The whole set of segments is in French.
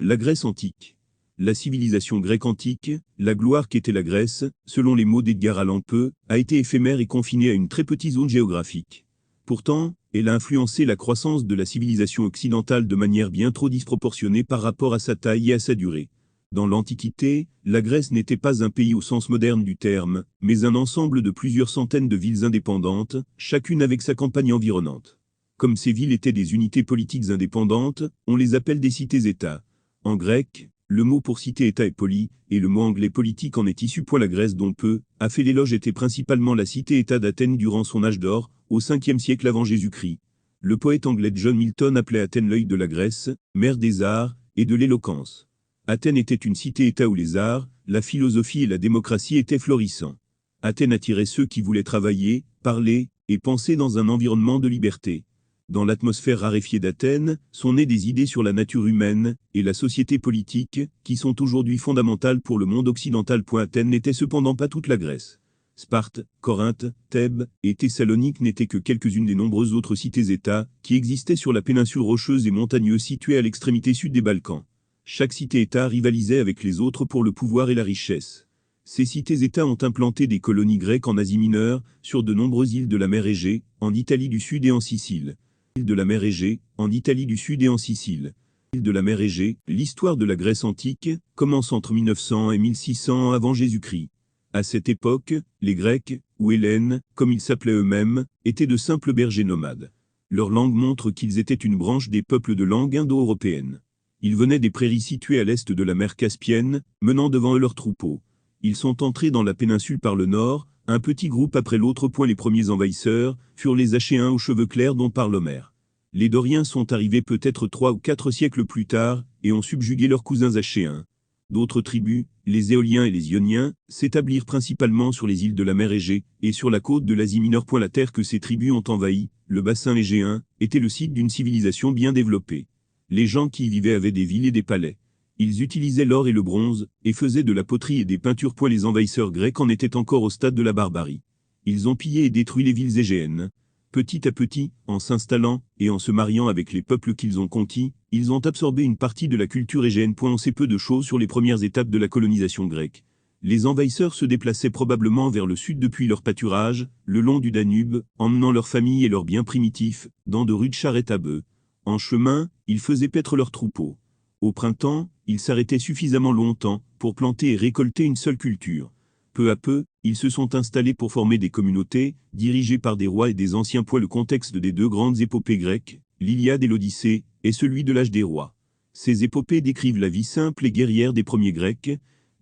La Grèce antique. La civilisation grecque antique, la gloire qu'était la Grèce, selon les mots d'Edgar Allan Poe, a été éphémère et confinée à une très petite zone géographique. Pourtant, elle a influencé la croissance de la civilisation occidentale de manière bien trop disproportionnée par rapport à sa taille et à sa durée. Dans l'Antiquité, la Grèce n'était pas un pays au sens moderne du terme, mais un ensemble de plusieurs centaines de villes indépendantes, chacune avec sa campagne environnante. Comme ces villes étaient des unités politiques indépendantes, on les appelle des cités-États. En grec, le mot pour cité-État est poli, et le mot anglais politique en est issu. La Grèce dont Peu a fait l'éloge était principalement la cité-État d'Athènes durant son âge d'or, au 5e siècle avant Jésus-Christ. Le poète anglais John Milton appelait Athènes l'œil de la Grèce, mère des arts et de l'éloquence. Athènes était une cité-État où les arts, la philosophie et la démocratie étaient florissants. Athènes attirait ceux qui voulaient travailler, parler et penser dans un environnement de liberté. Dans l'atmosphère raréfiée d'Athènes, sont nées des idées sur la nature humaine et la société politique, qui sont aujourd'hui fondamentales pour le monde occidental. Athènes n'était cependant pas toute la Grèce. Sparte, Corinthe, Thèbes et Thessalonique n'étaient que quelques-unes des nombreuses autres cités-États qui existaient sur la péninsule rocheuse et montagneuse située à l'extrémité sud des Balkans. Chaque cité-État rivalisait avec les autres pour le pouvoir et la richesse. Ces cités-États ont implanté des colonies grecques en Asie mineure, sur de nombreuses îles de la mer Égée, en Italie du Sud et en Sicile. Île de la mer Égée, en Italie du Sud et en Sicile. Île de la mer Égée, l'histoire de la Grèce antique, commence entre 1900 et 1600 avant Jésus-Christ. À cette époque, les Grecs, ou Hellènes, comme ils s'appelaient eux-mêmes, étaient de simples bergers nomades. Leur langue montre qu'ils étaient une branche des peuples de langue indo-européenne. Ils venaient des prairies situées à l'est de la mer Caspienne, menant devant eux leurs troupeaux. Ils sont entrés dans la péninsule par le nord, un petit groupe après l'autre. Les premiers envahisseurs furent les Achéens aux cheveux clairs dont parle Homère. Les Doriens sont arrivés peut-être 3 ou 4 siècles plus tard et ont subjugué leurs cousins Achéens. D'autres tribus, les Éoliens et les Ioniens, s'établirent principalement sur les îles de la mer Égée et sur la côte de l'Asie mineure. La terre que ces tribus ont envahie, le bassin égéen, était le site d'une civilisation bien développée. Les gens qui y vivaient avaient des villes et des palais. Ils utilisaient l'or et le bronze, et faisaient de la poterie et des peintures. Les envahisseurs grecs en étaient encore au stade de la barbarie. Ils ont pillé et détruit les villes égéennes. Petit à petit, en s'installant, et en se mariant avec les peuples qu'ils ont conquis, ils ont absorbé une partie de la culture égéenne. On sait peu de choses sur les premières étapes de la colonisation grecque. Les envahisseurs se déplaçaient probablement vers le sud depuis leur pâturage, le long du Danube, emmenant leurs familles et leurs biens primitifs, dans de rudes charrettes à bœufs. En chemin, ils faisaient paître leurs troupeaux. Au printemps, ils s'arrêtaient suffisamment longtemps pour planter et récolter une seule culture. Peu à peu, ils se sont installés pour former des communautés, dirigées par des rois et des anciens. Le contexte des deux grandes épopées grecques, l'Iliade et l'Odyssée, est celui de l'âge des rois. Ces épopées décrivent la vie simple et guerrière des premiers Grecs.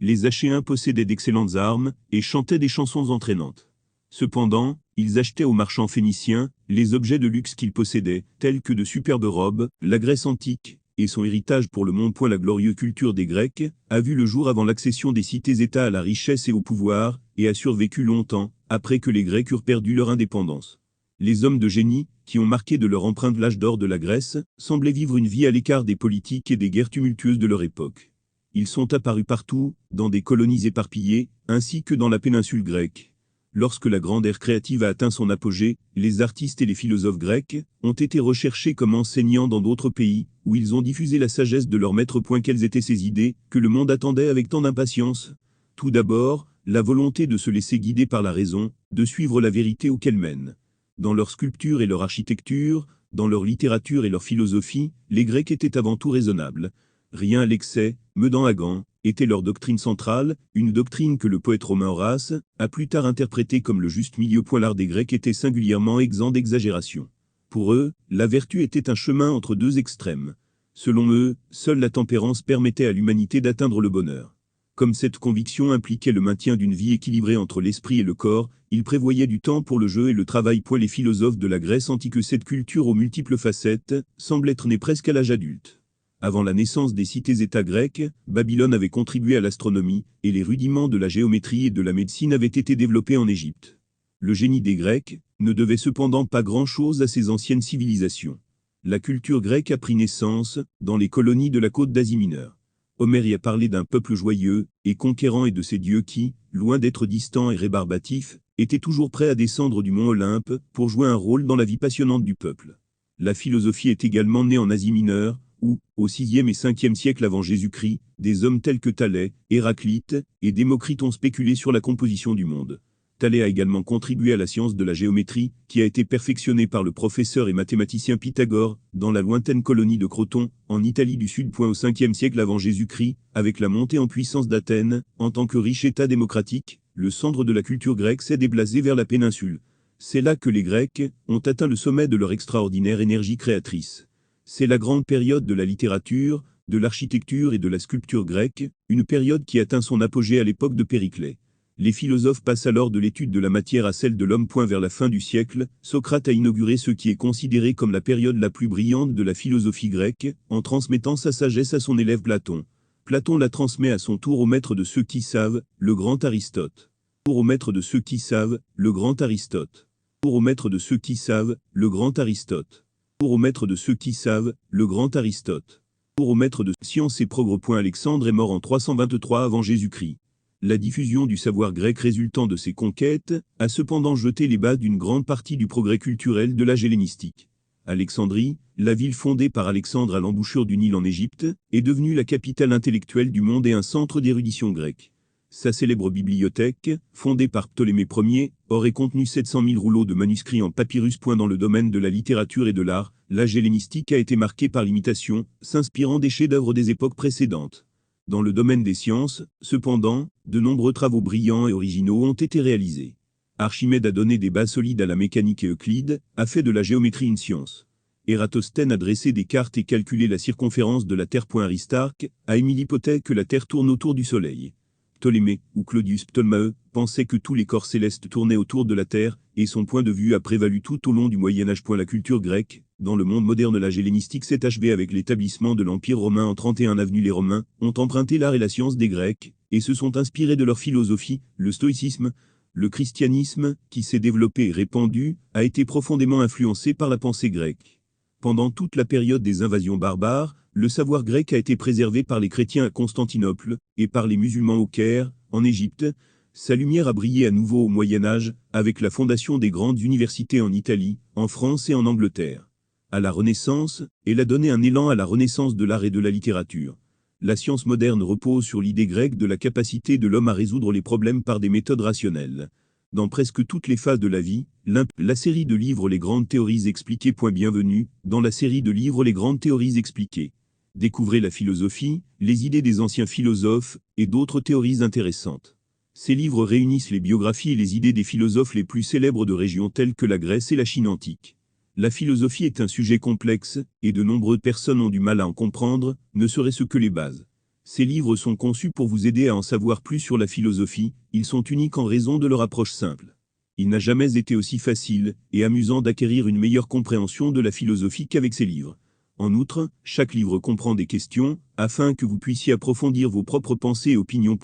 Les Achéens possédaient d'excellentes armes et chantaient des chansons entraînantes. Cependant, ils achetaient aux marchands phéniciens les objets de luxe qu'ils possédaient, tels que de superbes robes. La Grèce antique, et son héritage pour le monde. La glorieuse culture des Grecs a vu le jour avant l'accession des cités-États à la richesse et au pouvoir, et a survécu longtemps, après que les Grecs eurent perdu leur indépendance. Les hommes de génie, qui ont marqué de leur empreinte l'âge d'or de la Grèce, semblaient vivre une vie à l'écart des politiques et des guerres tumultueuses de leur époque. Ils sont apparus partout, dans des colonies éparpillées, ainsi que dans la péninsule grecque. Lorsque la grande ère créative a atteint son apogée, les artistes et les philosophes grecs ont été recherchés comme enseignants dans d'autres pays, où ils ont diffusé la sagesse de leurs maîtres. Quelles étaient ces idées, que le monde attendait avec tant d'impatience? Tout d'abord, la volonté de se laisser guider par la raison, de suivre la vérité où qu'elle mène. Dans leur sculpture et leur architecture, dans leur littérature et leur philosophie, les Grecs étaient avant tout raisonnables. Rien à l'excès, menant à gants, était leur doctrine centrale, une doctrine que le poète romain Horace a plus tard interprétée comme le juste milieu. L'art des Grecs était singulièrement exempt d'exagération. Pour eux, la vertu était un chemin entre deux extrêmes. Selon eux, seule la tempérance permettait à l'humanité d'atteindre le bonheur. Comme cette conviction impliquait le maintien d'une vie équilibrée entre l'esprit et le corps, ils prévoyaient du temps pour le jeu et le travail. Les philosophes de la Grèce antique, cette culture aux multiples facettes, semble être née presque à l'âge adulte. Avant la naissance des cités-États grecques, Babylone avait contribué à l'astronomie, et les rudiments de la géométrie et de la médecine avaient été développés en Égypte. Le génie des Grecs ne devait cependant pas grand-chose à ces anciennes civilisations. La culture grecque a pris naissance dans les colonies de la côte d'Asie mineure. Homère y a parlé d'un peuple joyeux et conquérant et de ses dieux qui, loin d'être distants et rébarbatifs, étaient toujours prêts à descendre du mont Olympe pour jouer un rôle dans la vie passionnante du peuple. La philosophie est également née en Asie mineure, où, au VIe et Ve siècle avant Jésus-Christ, des hommes tels que Thalès, Héraclite et Démocrite ont spéculé sur la composition du monde. Thalès a également contribué à la science de la géométrie, qui a été perfectionnée par le professeur et mathématicien Pythagore, dans la lointaine colonie de Croton, en Italie du Sud. Au Ve siècle avant Jésus-Christ, avec la montée en puissance d'Athènes, en tant que riche État démocratique, le centre de la culture grecque s'est déplacé vers la péninsule. C'est là que les Grecs ont atteint le sommet de leur extraordinaire énergie créatrice. C'est la grande période de la littérature, de l'architecture et de la sculpture grecque, une période qui atteint son apogée à l'époque de Périclès. Les philosophes passent alors de l'étude de la matière à celle de l'homme. Vers la fin du siècle, Socrate a inauguré ce qui est considéré comme la période la plus brillante de la philosophie grecque, en transmettant sa sagesse à son élève Platon. Platon la transmet à son tour au maître de ceux qui savent, le grand Aristote. Au maître de ceux qui savent, le grand Aristote. Au maître de ceux qui savent, le grand Aristote. Au maître de ceux qui savent, le grand Aristote. Au maître de science et progrès. Alexandre est mort en 323 avant Jésus-Christ. La diffusion du savoir grec résultant de ses conquêtes a cependant jeté les bases d'une grande partie du progrès culturel de l'âge hellénistique. Alexandrie, la ville fondée par Alexandre à l'embouchure du Nil en Égypte, est devenue la capitale intellectuelle du monde et un centre d'érudition grecque. Sa célèbre bibliothèque, fondée par Ptolémée Ier, aurait contenu 700 000 rouleaux de manuscrits en papyrus. Dans le domaine de la littérature et de l'art, l'âge hellénistique a été marqué par l'imitation, s'inspirant des chefs-d'œuvre des époques précédentes. Dans le domaine des sciences, cependant, de nombreux travaux brillants et originaux ont été réalisés. Archimède a donné des bases solides à la mécanique et Euclide a fait de la géométrie une science. Ératosthène a dressé des cartes et calculé la circonférence de la Terre. Aristarque a émis l'hypothèse que la Terre tourne autour du Soleil. Ptolémée, ou Claudius Ptolémée, pensait que tous les corps célestes tournaient autour de la Terre, et son point de vue a prévalu tout au long du Moyen-Âge. La culture grecque, dans le monde moderne, l'âge hellénistique s'est achevé avec l'établissement de l'Empire romain en 31 avenue. Les Romains ont emprunté l'art et la science des Grecs, et se sont inspirés de leur philosophie. Le stoïcisme, le christianisme, qui s'est développé et répandu, a été profondément influencé par la pensée grecque. Pendant toute la période des invasions barbares, le savoir grec a été préservé par les chrétiens à Constantinople, et par les musulmans au Caire, en Égypte. Sa lumière a brillé à nouveau au Moyen-Âge, avec la fondation des grandes universités en Italie, en France et en Angleterre. À la Renaissance, elle a donné un élan à la renaissance de l'art et de la littérature. La science moderne repose sur l'idée grecque de la capacité de l'homme à résoudre les problèmes par des méthodes rationnelles. Dans presque toutes les phases de la vie, la série de livres Les Grandes Théories Expliquées. Bienvenue dans la série de livres Les Grandes Théories Expliquées. Découvrez la philosophie, les idées des anciens philosophes et d'autres théories intéressantes. Ces livres réunissent les biographies et les idées des philosophes les plus célèbres de régions telles que la Grèce et la Chine antique. La philosophie est un sujet complexe, et de nombreuses personnes ont du mal à en comprendre, ne serait-ce que les bases. Ces livres sont conçus pour vous aider à en savoir plus sur la philosophie, ils sont uniques en raison de leur approche simple. Il n'a jamais été aussi facile et amusant d'acquérir une meilleure compréhension de la philosophie qu'avec ces livres. En outre, chaque livre comprend des questions, afin que vous puissiez approfondir vos propres pensées et opinions.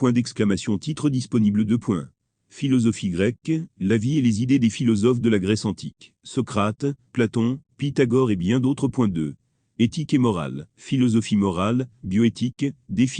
Titre disponible. Philosophie grecque, la vie et les idées des philosophes de la Grèce antique. Socrate, Platon, Pythagore et bien d'autres. Éthique et morale, philosophie morale, bioéthique, définition.